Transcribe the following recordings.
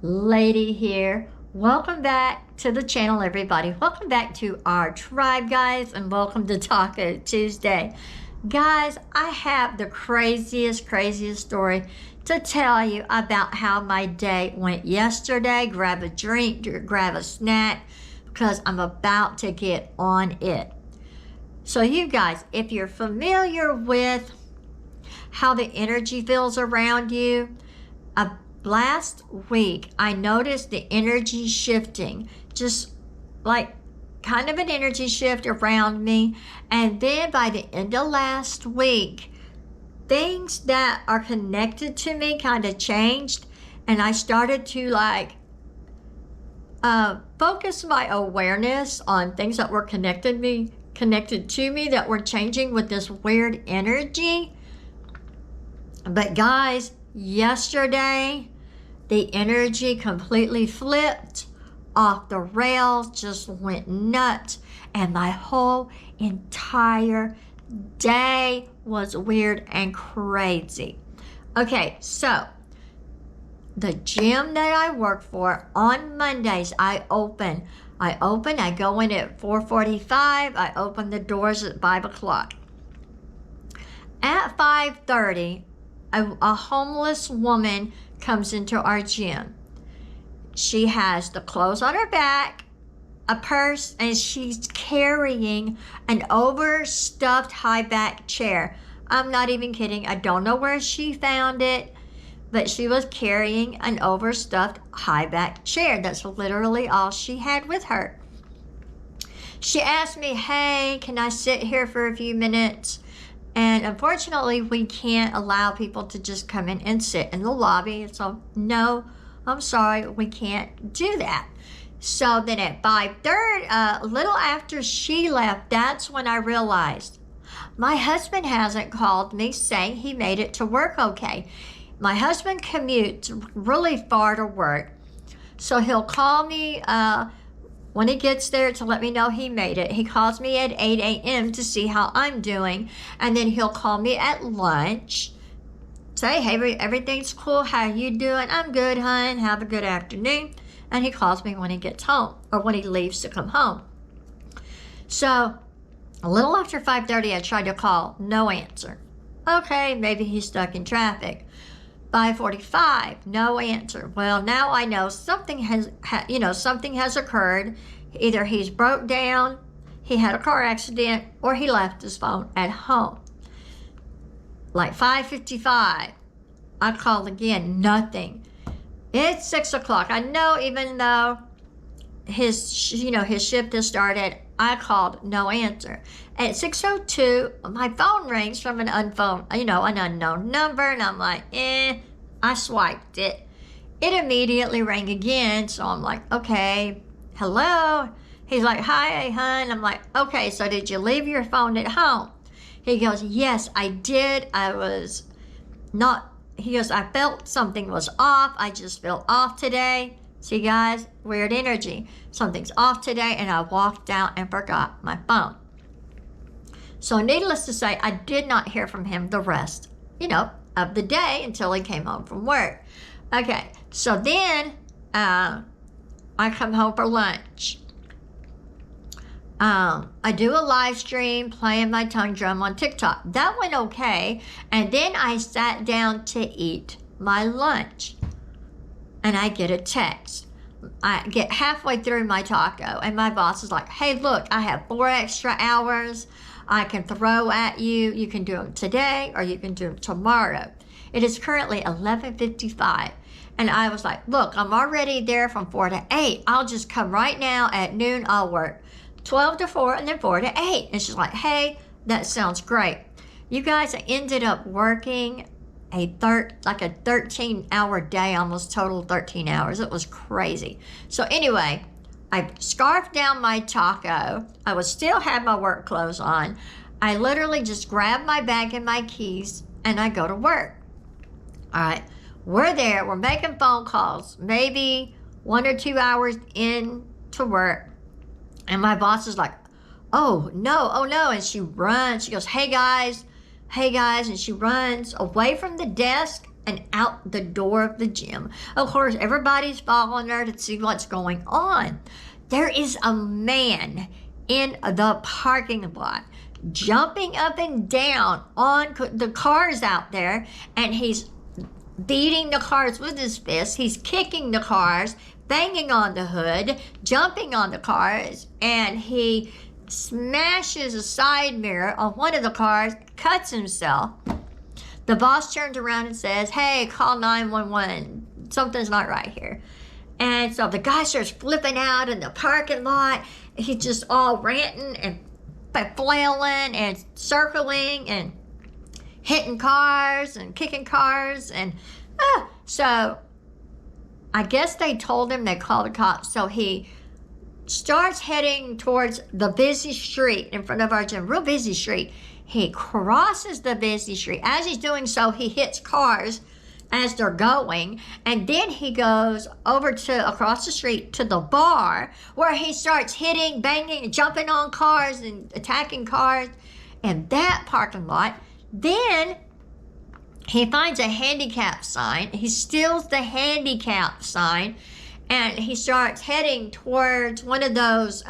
Lady here. Welcome back to the channel, everybody. Welcome back to our tribe, guys, and welcome to Taco Tuesday. Guys, I have the craziest story to tell you about how my day went yesterday. Grab a drink, grab a snack, because I'm about to get on it. So you guys, if you're familiar with how the energy feels around you, last week I noticed the energy shifting, just like kind of an energy shift around me. And then by the end of last week, things that are connected to me kind of changed, and I started to focus my awareness on things that were connected to me that were changing with this weird energy. But guys, yesterday the energy completely flipped off the rails, just went nuts, and my whole entire day was weird and crazy. Okay, so the gym that I work for, on Mondays I go in at 4:45, I open the doors at 5 o'clock. At 5:30, a homeless woman comes into our gym. She has the clothes on her back, a purse, and she's carrying an overstuffed high back chair. I'm not even kidding. I don't know where she found it, but she was carrying an overstuffed high back chair. That's literally all she had with her. She asked me, hey, can I sit here for a few minutes? And unfortunately, we can't allow people to just come in and sit in the lobby. So no, I'm sorry, we can't do that. So then at 5:30, a little after she left, that's when I realized my husband hasn't called me saying he made it to work okay. My husband commutes really far to work, so he'll call me when he gets there to let me know he made it. He calls me at 8 a.m. to see how I'm doing, and then he'll call me at lunch, say, hey, everything's cool, how you doing? I'm good, hon, have a good afternoon. And he calls me when he gets home, or when he leaves to come home. So a little after 5:30, I tried to call, no answer. Okay, maybe he's stuck in traffic. 5:45, no answer. Well, now I know something has occurred. Either he's broke down, he had a car accident, or he left his phone at home. Like 5:55, I called again, nothing. It's 6 o'clock. I know, even though his shift has started, I called, no answer. At 6:02, my phone rings from an unknown number, and I'm like, I swiped it. It immediately rang again, so I'm like, okay, hello? He's like, hi, hon. I'm like, okay, so did you leave your phone at home? He goes, yes, I did. He goes, I felt something was off. I just felt off today. See, guys, weird energy. Something's off today, and I walked out and forgot my phone. So needless to say, I did not hear from him the rest, of the day until he came home from work. Okay, so then I come home for lunch. I do a live stream playing my tongue drum on TikTok. That went okay. And then I sat down to eat my lunch, and I get a text. I get halfway through my taco, and my boss is like, hey, look, I have 4 extra hours I can throw at you. You can do them today, or you can do them tomorrow. It is currently 11:55. And I was like, look, I'm already there from 4 to 8. I'll just come right now at noon. I'll work 12 to 4 and then 4 to 8. And she's like, hey, that sounds great. You guys, I ended up working a 13-hour day, almost total 13 hours. It was crazy. So anyway, I scarfed down my taco. I would still have my work clothes on. I literally just grab my bag and my keys, and I go to work. All right, we're there. We're making phone calls, maybe 1 or 2 hours into work. And my boss is like, oh no. And she runs. She goes, hey guys. And she runs away from the desk and out the door of the gym. Of course, everybody's following her to see what's going on. There is a man in the parking lot jumping up and down on the cars out there, and he's beating the cars with his fist. He's kicking the cars, banging on the hood, jumping on the cars, and he smashes a side mirror on one of the cars, cuts himself. The boss turns around and says, "Hey, call 911. Something's not right here." And so the guy starts flipping out in the parking lot. He's just all ranting and flailing and circling and hitting cars and kicking cars. And so I guess they told him, they called the cops. So he starts heading towards the busy street in front of our gym, real busy street. He crosses the busy street. As he's doing so, he hits cars as they're going, and then he goes over to across the street to the bar, where he starts hitting, banging, and jumping on cars and attacking cars in that parking lot. Then he finds a handicap sign. He steals the handicap sign, and he starts heading towards one of those,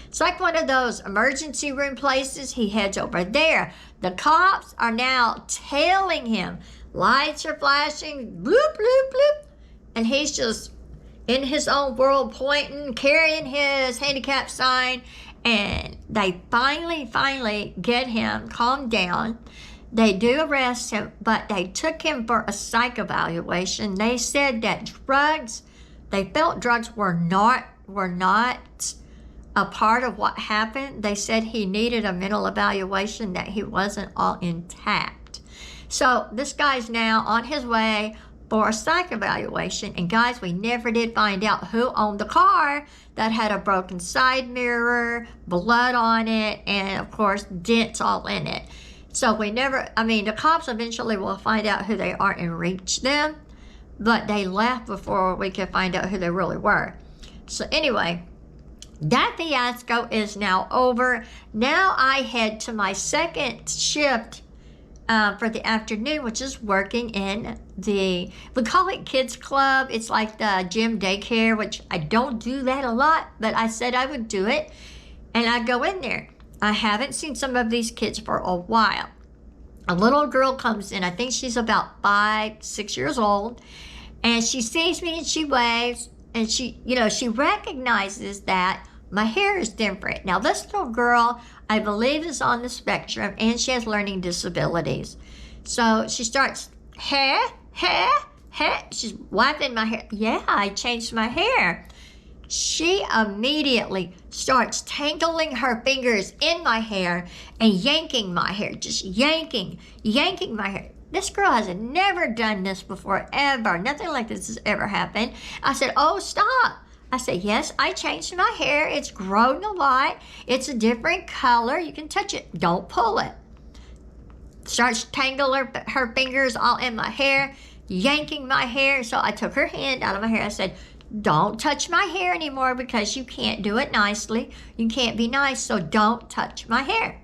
it's like one of those emergency room places. He heads over there. The cops are now tailing him. Lights are flashing, bloop, bloop, bloop. And he's just in his own world, pointing, carrying his handicap sign. And they finally get him calmed down. They do arrest him, but they took him for a psych evaluation. They said that they felt drugs were not a part of what happened. They said he needed a mental evaluation, that he wasn't all intact. So this guy's now on his way for a psych evaluation. And guys, we never did find out who owned the car that had a broken side mirror, blood on it, and of course, dents all in it. So the cops eventually will find out who they are and reach them, but they left before we could find out who they really were. So anyway, that fiasco is now over. Now I head to my second shift for the afternoon, which is working in we call it kids club. It's like the gym daycare, which I don't do that a lot, but I said I would do it. And I go in there. I haven't seen some of these kids for a while. A little girl comes in. I think she's about 5, 6 years old. And she sees me and she waves. And she recognizes that my hair is different. Now, this little girl, I believe, is on the spectrum, and she has learning disabilities. So she starts, hair. She's wiping my hair. Yeah, I changed my hair. She immediately starts tangling her fingers in my hair and yanking my hair, just yanking my hair. This girl has never done this before, ever. Nothing like this has ever happened. I said, "Oh, stop." I said, "Yes, I changed my hair. It's grown a lot. It's a different color. You can touch it. Don't pull it." Starts tangling her fingers all in my hair, yanking my hair. So I took her hand out of my hair. I said, "Don't touch my hair anymore, because you can't do it nicely. You can't be nice, so don't touch my hair."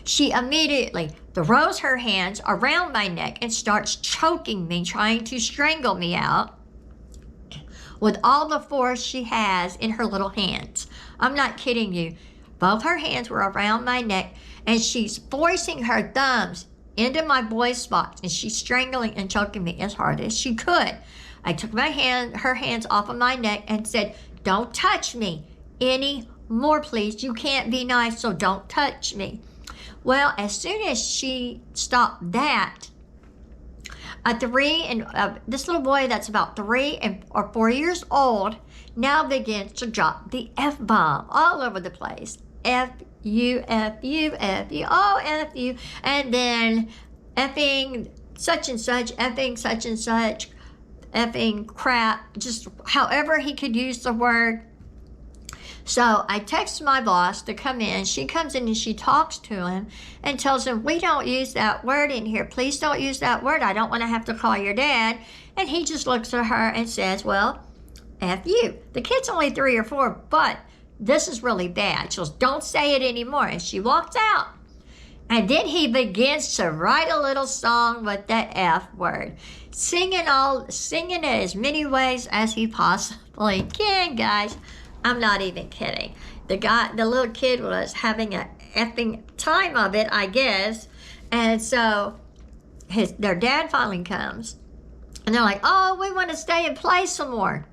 She immediately throws her hands around my neck and starts choking me, trying to strangle me out with all the force she has in her little hands. I'm not kidding you. Both her hands were around my neck, and she's forcing her thumbs into my boy spots, and she's strangling and choking me as hard as she could. I took her hands off of my neck and said, "Don't touch me anymore, please. You can't be nice, so don't touch me." Well, as soon as she stopped that, this little boy that's about 3 or 4 years old now begins to drop the F-bomb all over the place. F-U, F-U, F-U, oh, F-U, and then effing such and such, effing such and such, effing crap, just however he could use the word. So I text my boss to come in. She comes in and she talks to him and tells him, "We don't use that word in here. Please don't use that word. I don't want to have to call your dad." And he just looks at her and says, "Well, F you." The kid's only 3 or 4, but this is really bad. She goes, "Don't say it anymore." And she walks out. And then he begins to write a little song with the F word, singing it as many ways as he possibly can, guys. I'm not even kidding. The little kid was having a effing time of it, I guess. And so their dad finally comes, and they're like, "Oh, we want to stay and play some more."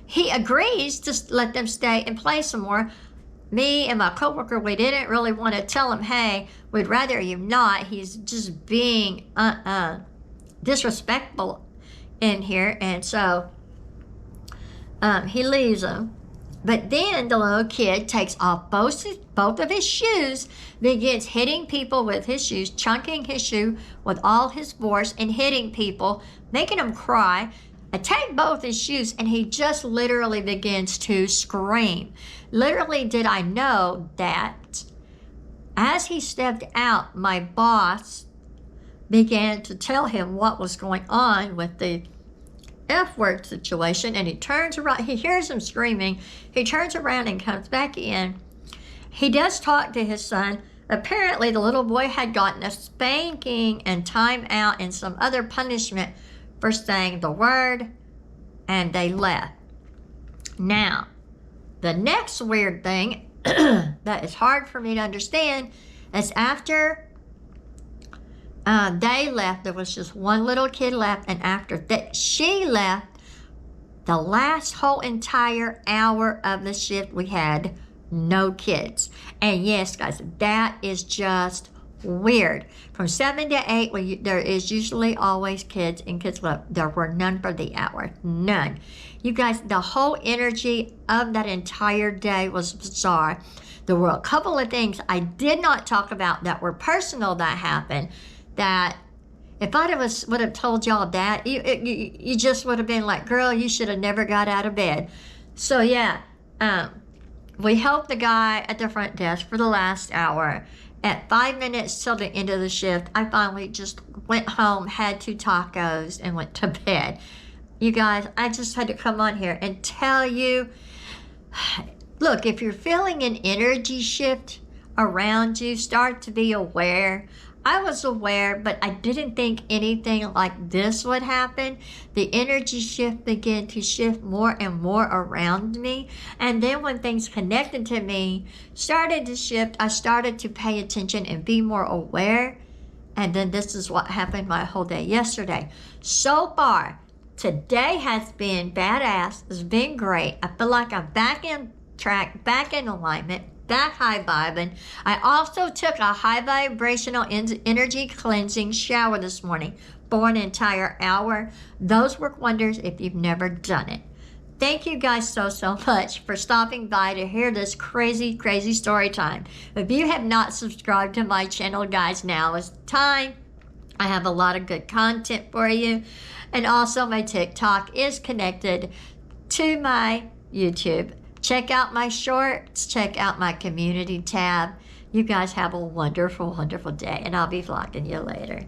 He agrees to let them stay and play some more. Me and my coworker, we didn't really want to tell him, "Hey, we'd rather you not." He's just being disrespectful in here, and so he leaves them. But then the little kid takes off both of his shoes, begins hitting people with his shoes, chunking his shoe with all his force and hitting people, making them cry. I take both his shoes, and he just literally begins to scream. Literally, did I know that as he stepped out, my boss began to tell him what was going on with the F-word situation, and he turns around. He hears him screaming. He turns around and comes back in. He does talk to his son. Apparently, the little boy had gotten a spanking and time out and some other punishment for saying the word, and they left. Now, the next weird thing that is hard for me to understand is after they left, there was just one little kid left, and after that she left, the last whole entire hour of the shift we had no kids. And yes, guys, that is just weird. From 7 to 8, there is usually always kids, and kids left. There were none for the hour. None. You guys, the whole energy of that entire day was bizarre. There were a couple of things I did not talk about that were personal that happened, that if I would have told y'all that, you just would have been like, girl, you should have never got out of bed. So yeah, we helped the guy at the front desk for the last hour. At 5 minutes till the end of the shift, I finally just went home, had 2 tacos, and went to bed. You guys, I just had to come on here and tell you, look, if you're feeling an energy shift around you, start to be aware. I was aware, but I didn't think anything like this would happen. The energy shift began to shift more and more around me. And then when things connected to me started to shift, I started to pay attention and be more aware. And then this is what happened my whole day yesterday. So far, today has been badass. It's been great. I feel like I'm back in track, back in alignment, back high vibing. I also took a high vibrational energy cleansing shower this morning for an entire hour. Those work wonders if you've never done it. Thank you guys so much for stopping by to hear this crazy story time. If you have not subscribed to my channel, guys, now is time. I have a lot of good content for you. And also my TikTok is connected to my YouTube. Check out my shorts, check out my community tab. You guys have a wonderful day, and I'll be vlogging you later.